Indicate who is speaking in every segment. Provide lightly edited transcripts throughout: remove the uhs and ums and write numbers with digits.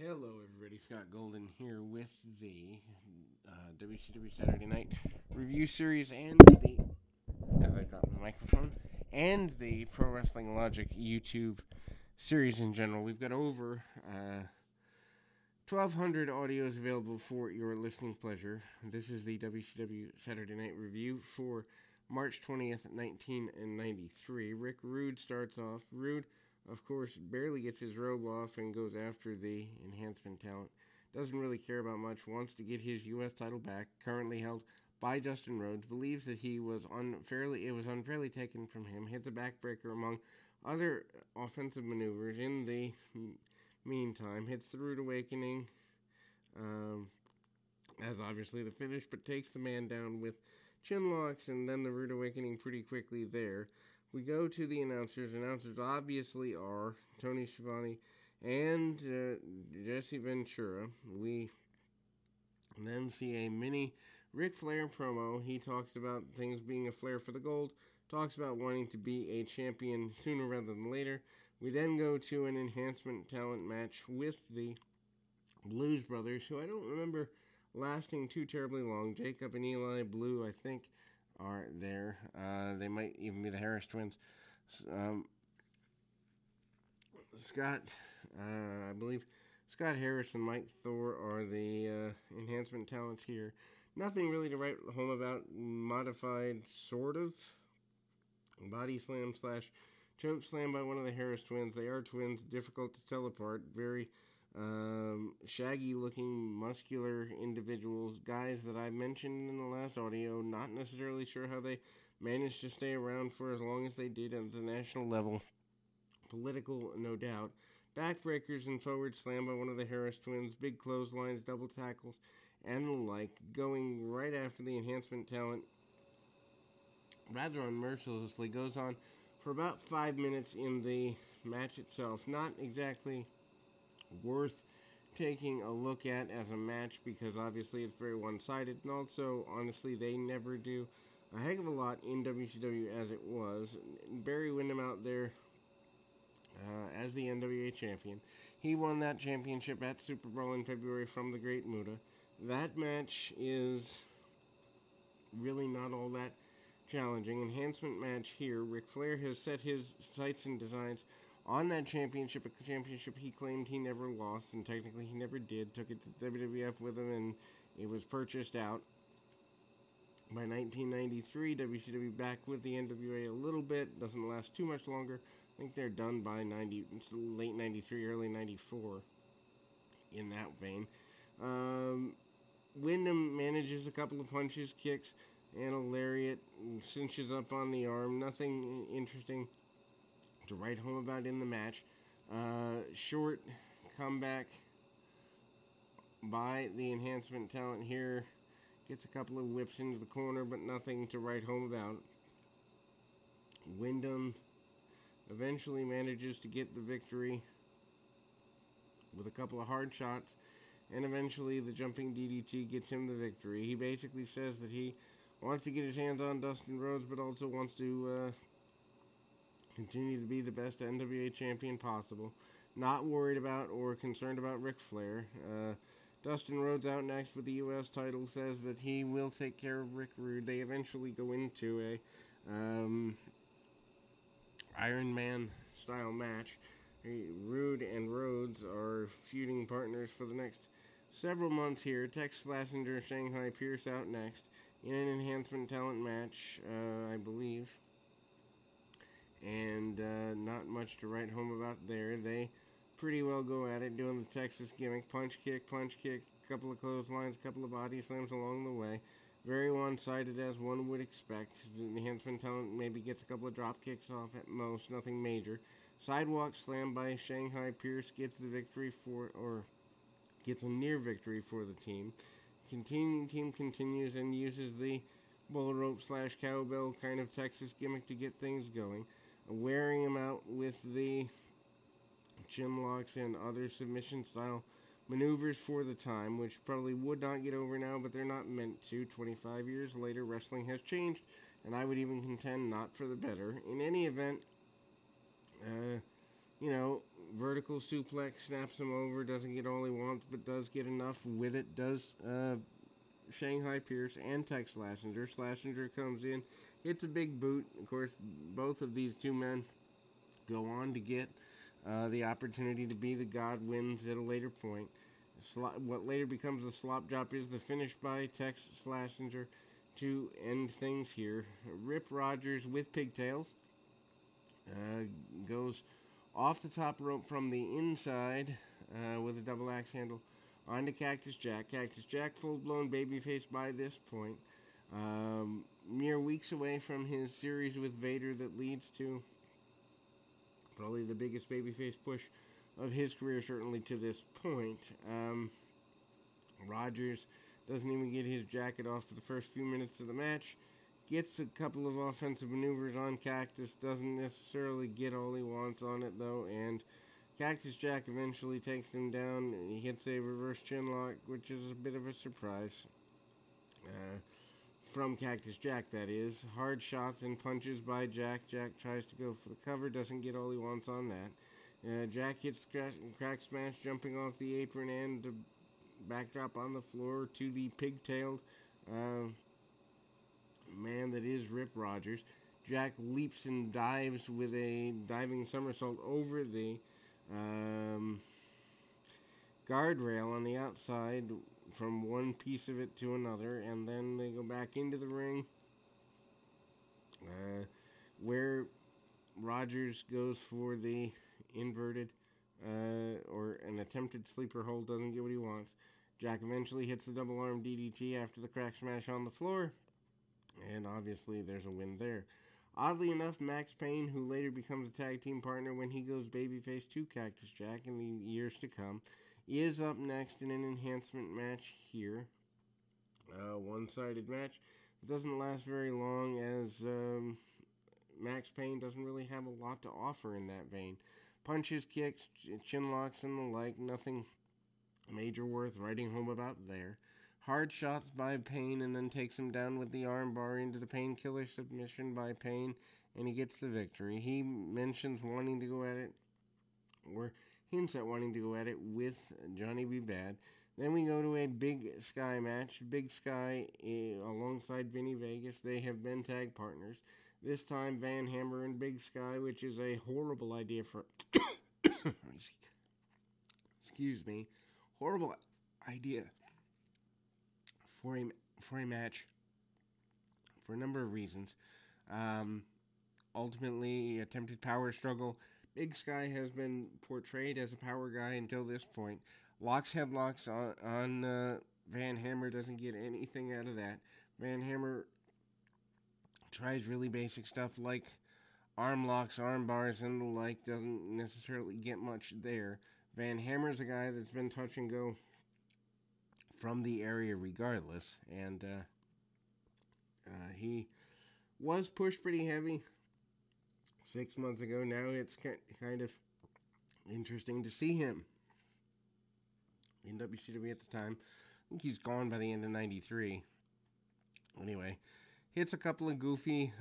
Speaker 1: Hello, everybody. Scott Golden here with the WCW Saturday Night Review Series and as I drop my microphone, and the Pro Wrestling Logic YouTube series in general. We've got over 1,200 audios available for your listening pleasure. This is the WCW Saturday Night Review for March 20th, 1993. Rick Rude starts off. Rude, of course, barely gets his robe off and goes after the enhancement talent. Doesn't really care about much, wants to get his U.S. title back, currently held by Dustin Rhodes, believes that it was unfairly taken from him, hits a backbreaker among other offensive maneuvers. In the meantime, hits the Rude Awakening, as obviously the finish, but takes the man down with chin locks, and then the Rude Awakening pretty quickly there. We go to the announcers. Announcers obviously are Tony Schiavone and Jesse Ventura. We then see a mini Ric Flair promo. He talks about things being a flair for the gold, talks about wanting to be a champion sooner rather than later. We then go to an enhancement talent match with the Blues Brothers, who I don't remember lasting too terribly long. Jacob and Eli Blue, I think, are there. They might even be the Harris twins. Scott, I believe Scott Harris and Mike Thor are the enhancement talents here. Nothing really to write home about. Modified, sort of, body slam slash choke slam by one of the Harris twins. They are twins, difficult to tell apart. Very shaggy looking, muscular individuals, guys that I mentioned in the last audio. Not necessarily sure how they managed to stay around for as long as they did at the national level. Political, no doubt. Backbreakers and forward slam by one of the Harris twins, big clotheslines, double tackles, and the like, going right after the enhancement talent rather unmercilessly. Goes on for about 5 minutes in the match itself. Not exactly worth taking a look at as a match, because obviously it's very one-sided, and also, honestly, they never do a heck of a lot in WCW as it was. Barry Windham out there as the NWA champion. He won that championship at Super Bowl in February from the Great Muta. That match is really not all that challenging. Enhancement match here. Ric Flair has set his sights and designs on that championship, a championship he claimed he never lost, and technically he never did. Took it to WWF with him, and it was purchased out. By 1993, WCW back with the NWA a little bit. Doesn't last too much longer. I think they're done by late 93, early 94, in that vein. Windham manages a couple of punches, kicks, and a lariat, cinches up on the arm. Nothing interesting to write home about in the match. Short comeback by the enhancement talent here. Gets a couple of whips into the corner, but nothing to write home about. Windham eventually manages to get the victory with a couple of hard shots, and eventually the jumping DDT gets him the victory. He basically says that he wants to get his hands on Dustin Rhodes, but also wants to continue to be the best NWA champion possible. Not worried about or concerned about Ric Flair. Dustin Rhodes out next with the U.S. title, says that he will take care of Rick Rude. They eventually go into a Iron Man style match. Rude and Rhodes are feuding partners for the next several months here. Tex Slazenger, Shanghai Pierce out next in an enhancement talent match, I believe. And not much to write home about there. They pretty well go at it, doing the Texas gimmick. Punch kick, couple of clotheslines, couple of body slams along the way. Very one-sided, as one would expect. The enhancement talent maybe gets a couple of drop kicks off at most, nothing major. Sidewalk slam by Shanghai Pierce gets the victory gets a near victory for the team. Team continues and uses the bull rope slash cowbell kind of Texas gimmick to get things going. Wearing him out with the chin locks and other submission style maneuvers for the time, which probably would not get over now, but they're not meant to. 25 years later, wrestling has changed, and I would even contend not for the better. In any event, vertical suplex, snaps him over, doesn't get all he wants, but does get enough with it. Does Shanghai Pierce and Tex Slazenger. Slazenger comes in, hits a big boot. Of course, both of these two men go on to get the opportunity to be the Godwins at a later point. What later becomes the slop drop is the finish by Tex Slazenger to end things here. Rip Rogers with pigtails goes off the top rope from the inside with a double axe handle onto Cactus Jack. Cactus Jack, full-blown babyface by this point. Mere weeks away from his series with Vader that leads to probably the biggest babyface push of his career, certainly to this point. Rogers doesn't even get his jacket off for the first few minutes of the match. Gets a couple of offensive maneuvers on Cactus. Doesn't necessarily get all he wants on it, though. And Cactus Jack eventually takes him down. He hits a reverse chinlock, which is a bit of a surprise. From Cactus Jack, that is. Hard shots and punches by Jack. Jack tries to go for the cover. Doesn't get all he wants on that. Jack hits the crack smash, jumping off the apron and the backdrop on the floor to the pigtailed man that is Rip Rogers. Jack leaps and dives with a diving somersault over the guardrail on the outside from one piece of it to another, and then they go back into the ring where Rogers goes for the inverted or an attempted sleeper hold, doesn't get what he wants. Jack eventually hits the double arm DDT after the crack smash on the floor, and obviously there's a win there. Oddly enough, Max Payne, who later becomes a tag team partner when he goes babyface to Cactus Jack in the years to come, is up next in an enhancement match here. One-sided match. It doesn't last very long as Max Payne doesn't really have a lot to offer in that vein. Punches, kicks, chin locks, and the like. Nothing major worth writing home about there. Hard shots by Payne, and then takes him down with the armbar into the painkiller submission by Payne, and he gets the victory. He mentions wanting to go at it, or hints at wanting to go at it with Johnny B. Bad. Then we go to a Big Sky match. Big Sky alongside Vinny Vegas. They have been tag partners. This time Van Hammer and Big Sky, which is a horrible idea for... Excuse me. Horrible idea for a match for a number of reasons. Ultimately, attempted power struggle. Big Sky has been portrayed as a power guy until this point. Locks headlocks on Van Hammer, doesn't get anything out of that. Van Hammer tries really basic stuff like arm locks, arm bars, and the like. Doesn't necessarily get much there. Van Hammer's a guy that's been touch and go from the area regardless, and he was pushed pretty heavy 6 months ago. Now it's kind of interesting to see him in WCW at the time. I think he's gone by the end of '93. Anyway, hits a couple of goofy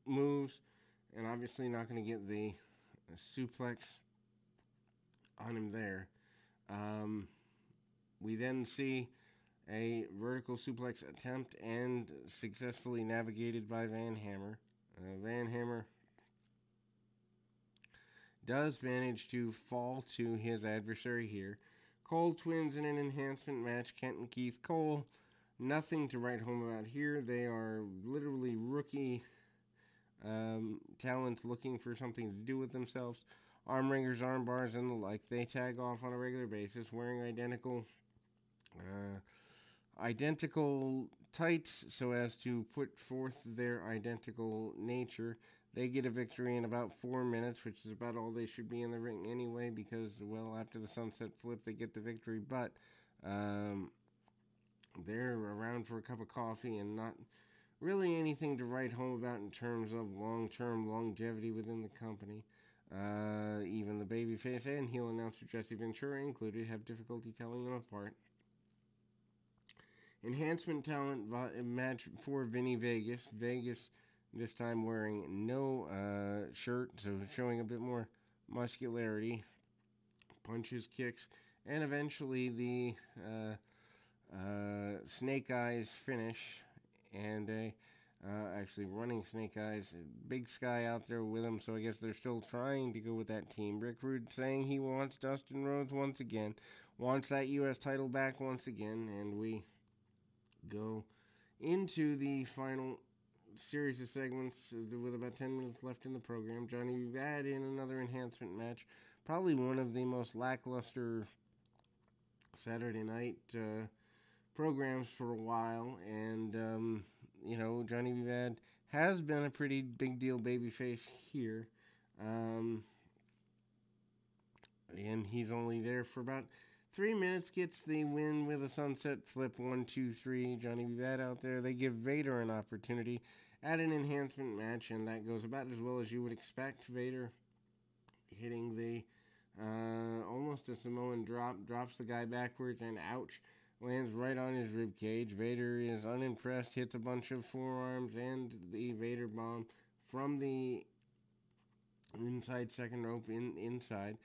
Speaker 1: moves, and obviously not going to get the suplex on him there. We then see a vertical suplex attempt and successfully navigated by Van Hammer. Van Hammer does manage to fall to his adversary here. Cole twins in an enhancement match. Kent and Keith Cole. Nothing to write home about here. They are literally rookie talents looking for something to do with themselves. Arm wringers, arm bars, and the like. They tag off on a regular basis wearing identical tights so as to put forth their identical nature. They get a victory in about 4 minutes, which is about all they should be in the ring anyway, because, well, after the sunset flip, they get the victory. But they're around for a cup of coffee and not really anything to write home about in terms of long-term longevity within the company. Even the babyface and heel announcer Jesse Ventura included have difficulty telling them apart. Enhancement talent match for Vinny Vegas. Vegas this time wearing no shirt, so showing a bit more muscularity, punches, kicks, and eventually the Snake Eyes finish. And actually running Snake Eyes, Big Sky out there with him, so I guess they're still trying to go with that team. Rick Rude saying he wants Dustin Rhodes once again, wants that U.S. title back once again, and we go into the final series of segments with about 10 minutes left in the program. Johnny Bad in another enhancement match, probably one of the most lackluster Saturday night programs for a while, and Johnny B. Bad has been a pretty big deal babyface here, and he's only there for about 3 minutes. Gets the win with a sunset flip. 1, 2, 3. Johnny B. Bad out there. They give Vader an opportunity at an enhancement match, and that goes about as well as you would expect. Vader hitting the almost a Samoan drop, drops the guy backwards, and ouch, lands right on his rib cage. Vader is unimpressed, hits a bunch of forearms and the Vader bomb from the inside second rope inside.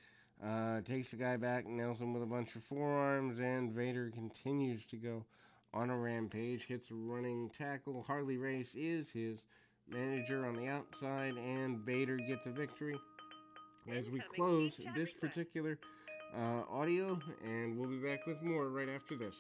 Speaker 1: Takes the guy back, nails him with a bunch of forearms, and Vader continues to go on a rampage. Hits a running tackle. Harley Race is his manager on the outside, and Vader gets a victory. As we close this particular audio, and we'll be back with more right after this.